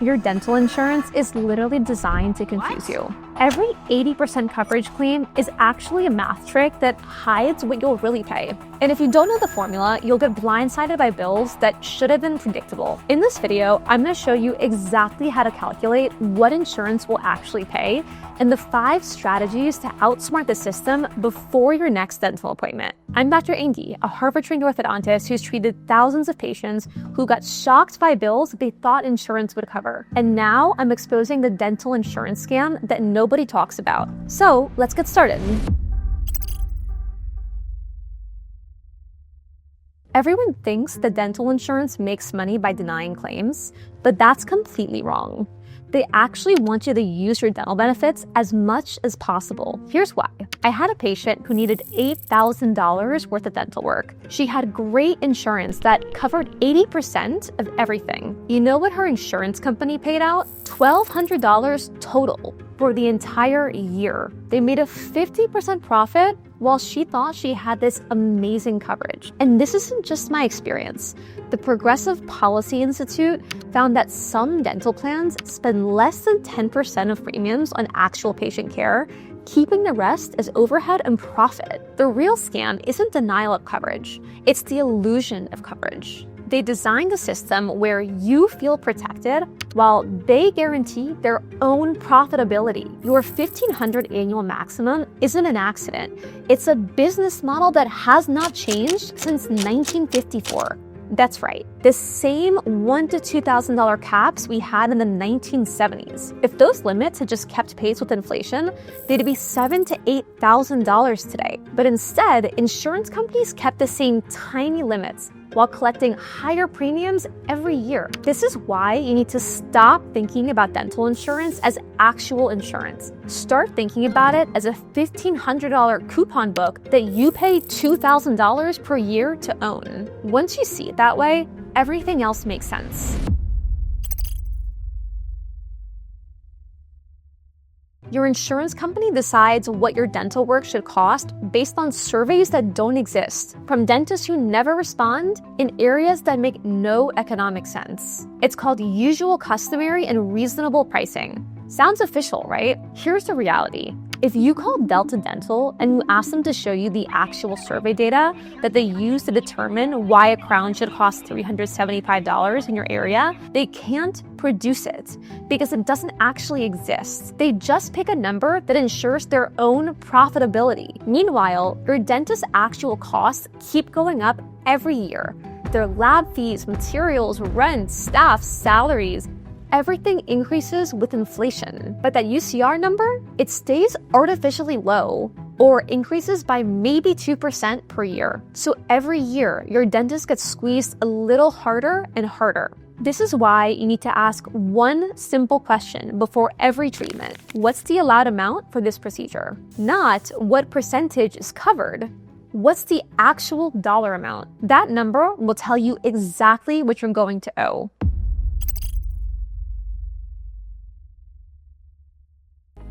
Your dental insurance is literally designed to confuse you. Every 80% coverage claim is actually a math trick that hides what you'll really pay. And if you don't know the formula, you'll get blindsided by bills that should have been predictable. In this video, I'm going to show you exactly how to calculate what insurance will actually pay and the 5 strategies to outsmart the system before your next dental appointment. I'm Dr. Ingrid, a Harvard-trained orthodontist who's treated thousands of patients who got shocked by bills they thought insurance would cover. And now I'm exposing the dental insurance scam that nobody talks about. So let's get started. Everyone thinks that dental insurance makes money by denying claims, but that's completely wrong. They actually want you to use your dental benefits as much as possible. Here's why. I had a patient who needed $8,000 worth of dental work. She had great insurance that covered 80% of everything. You know what her insurance company paid out? $1,200 total for the entire year. They made a 50% profit while she thought she had this amazing coverage. And this isn't just my experience. The Progressive Policy Institute found that some dental plans spend less than 10% of premiums on actual patient care, keeping the rest as overhead and profit. The real scam isn't denial of coverage, it's the illusion of coverage. They designed a system where you feel protected while they guarantee their own profitability. Your $1,500 annual maximum isn't an accident. It's a business model that has not changed since 1954. That's right, the same $1,000 to $2,000 caps we had in the 1970s. If those limits had just kept pace with inflation, they'd be $7,000 to $8,000 today. But instead, insurance companies kept the same tiny limits while collecting higher premiums every year. This is why you need to stop thinking about dental insurance as actual insurance. Start thinking about it as a $1,500 coupon book that you pay $2,000 per year to own. Once you see it that way, everything else makes sense. Your insurance company decides what your dental work should cost based on surveys that don't exist, from dentists who never respond in areas that make no economic sense. It's called usual, customary, and reasonable pricing. Sounds official, right? Here's the reality. If you call Delta Dental and you ask them to show you the actual survey data that they use to determine why a crown should cost $375 in your area, they can't produce it because it doesn't actually exist. They just pick a number that ensures their own profitability. Meanwhile, your dentist's actual costs keep going up every year. Their lab fees, materials, rent, staff, salaries, everything increases with inflation. But that UCR number, it stays artificially low or increases by maybe 2% per year. So every year, your dentist gets squeezed a little harder and harder. This is why you need to ask one simple question before every treatment. What's the allowed amount for this procedure? Not what percentage is covered. What's the actual dollar amount? That number will tell you exactly what you're going to owe.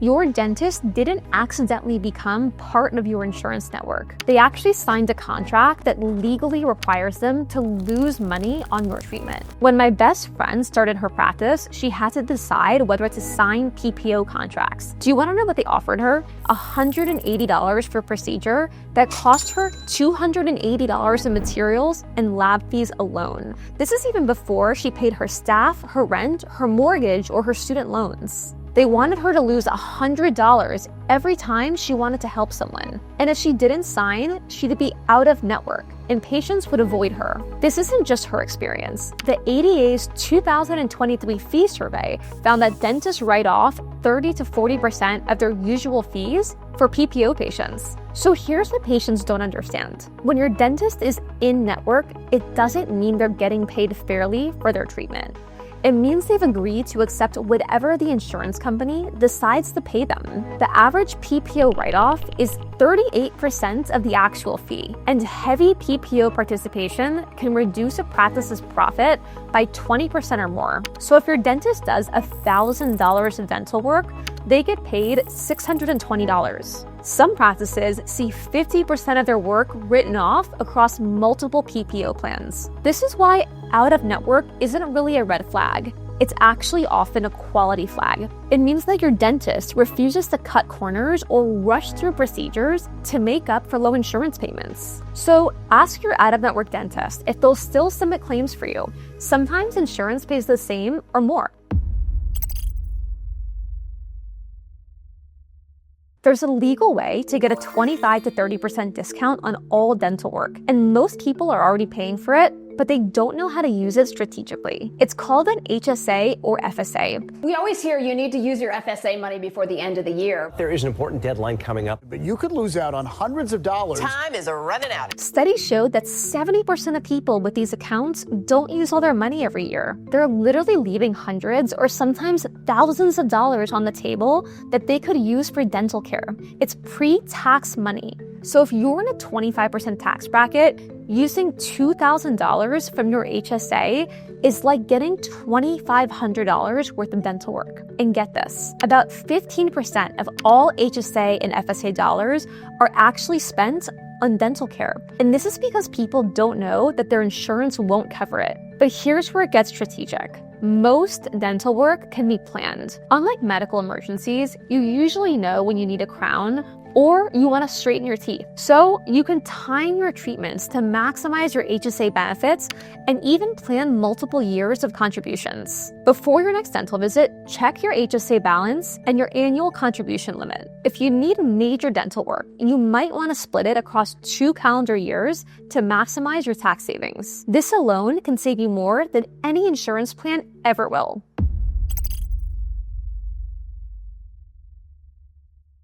Your dentist didn't accidentally become part of your insurance network. They actually signed a contract that legally requires them to lose money on your treatment. When my best friend started her practice, she had to decide whether to sign PPO contracts. Do you want to know what they offered her? $180 for a procedure that cost her $280 in materials and lab fees alone. This is even before she paid her staff, her rent, her mortgage, or her student loans. They wanted her to lose $100 every time she wanted to help someone. And if she didn't sign, she'd be out of network, and patients would avoid her. This isn't just her experience. The ADA's 2023 fee survey found that dentists write off 30 to 40% of their usual fees for PPO patients. So here's what patients don't understand. When your dentist is in network, it doesn't mean they're getting paid fairly for their treatment. It means they've agreed to accept whatever the insurance company decides to pay them. The average PPO write-off is 38% of the actual fee, and heavy PPO participation can reduce a practice's profit by 20% or more. So if your dentist does $1,000 of dental work, they get paid $620. Some practices see 50% of their work written off across multiple PPO plans. This is why out-of-network isn't really a red flag. it's actually often a quality flag. It means that your dentist refuses to cut corners or rush through procedures to make up for low insurance payments. So ask your out-of-network dentist if they'll still submit claims for you. Sometimes insurance pays the same or more. There's a legal way to get a 25 to 30% discount on all dental work, and most people are already paying for it, but they don't know how to use it strategically. It's called an HSA or FSA. We always hear you need to use your FSA money before the end of the year. There is an important deadline coming up. But you could lose out on hundreds of dollars. Time is running out. Studies showed that 70% of people with these accounts don't use all their money every year. They're literally leaving hundreds or sometimes thousands of dollars on the table that they could use for dental care. It's pre-tax money. So if you're in a 25% tax bracket, using $2,000 from your HSA is like getting $2,500 worth of dental work. And get this, about 15% of all HSA and FSA dollars are actually spent on dental care. And this is because people don't know that their insurance won't cover it. But here's where it gets strategic. Most dental work can be planned. Unlike medical emergencies, you usually know when you need a crown or you want to straighten your teeth. So you can time your treatments to maximize your HSA benefits and even plan multiple years of contributions. Before your next dental visit, check your HSA balance and your annual contribution limit. If you need major dental work, you might want to split it across 2 calendar years to maximize your tax savings. This alone can save you more than any insurance plan ever will.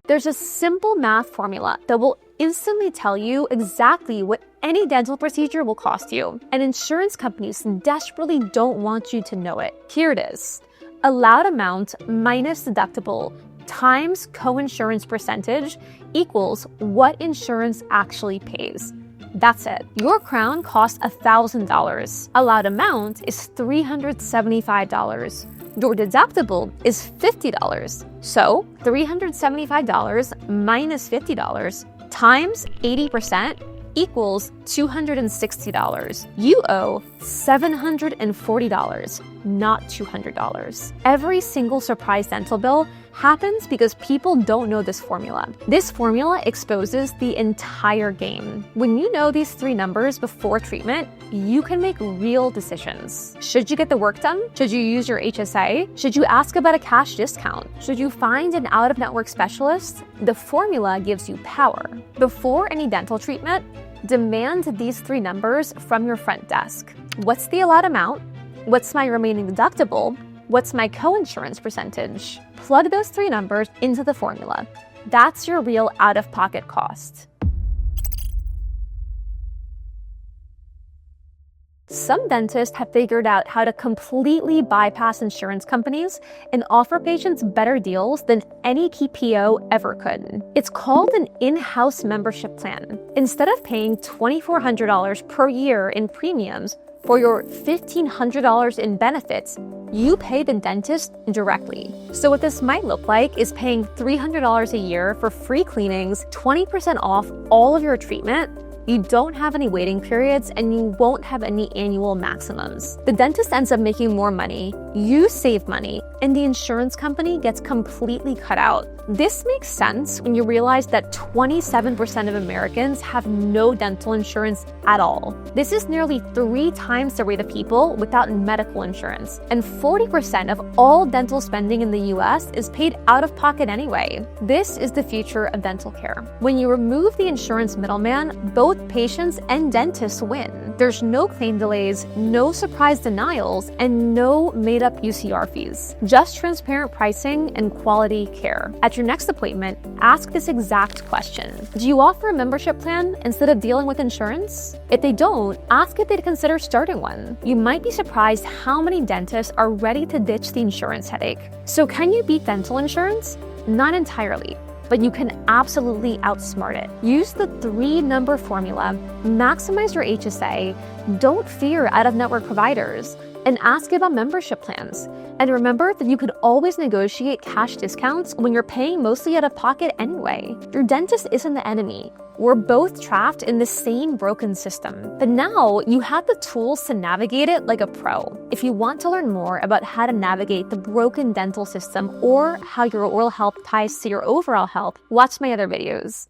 There's a simple math formula that will instantly tell you exactly what any dental procedure will cost you, and insurance companies desperately don't want you to know it. Here it is. Allowed amount minus deductible times coinsurance percentage equals what insurance actually pays. That's it. Your crown costs $1,000. Allowed amount is $375. Your deductible is $50. So $375 minus $50 times 80% equals $260. You owe $740, not $200. Every single surprise dental bill happens because people don't know this formula. This formula exposes the entire game. When you know these 3 numbers before treatment, you can make real decisions. Should you get the work done? Should you use your HSA? Should you ask about a cash discount? Should you find an out-of-network specialist? The formula gives you power. Before any dental treatment, demand these 3 numbers from your front desk. What's the allowed amount? What's my remaining deductible? What's my coinsurance percentage? Plug those 3 numbers into the formula. That's your real out-of-pocket cost. Some dentists have figured out how to completely bypass insurance companies and offer patients better deals than any PPO ever could. It's called an in-house membership plan. Instead of paying $2,400 per year in premiums for your $1,500 in benefits, you pay the dentist directly. So what this might look like is paying $300 a year for free cleanings, 20% off all of your treatment. You don't have any waiting periods, and you won't have any annual maximums. The dentist ends up making more money, you save money, and the insurance company gets completely cut out. This makes sense when you realize that 27% of Americans have no dental insurance at all. This is nearly 3 times the rate of people without medical insurance, and 40% of all dental spending in the US is paid out of pocket anyway. This is the future of dental care. When you remove the insurance middleman, both patients and dentists win. There's no claim delays, no surprise denials, and no made-up UCR fees. Just transparent pricing and quality care. At your next appointment, ask this exact question. Do you offer a membership plan instead of dealing with insurance? If they don't, ask if they'd consider starting one. You might be surprised how many dentists are ready to ditch the insurance headache. So can you beat dental insurance? Not entirely, but you can absolutely outsmart it. Use the 3-number formula, maximize your HSA, don't fear out-of-network providers, and ask about membership plans. And remember that you could always negotiate cash discounts when you're paying mostly out of pocket anyway. Your dentist isn't the enemy. We're both trapped in the same broken system. But now you have the tools to navigate it like a pro. If you want to learn more about how to navigate the broken dental system or how your oral health ties to your overall health, watch my other videos.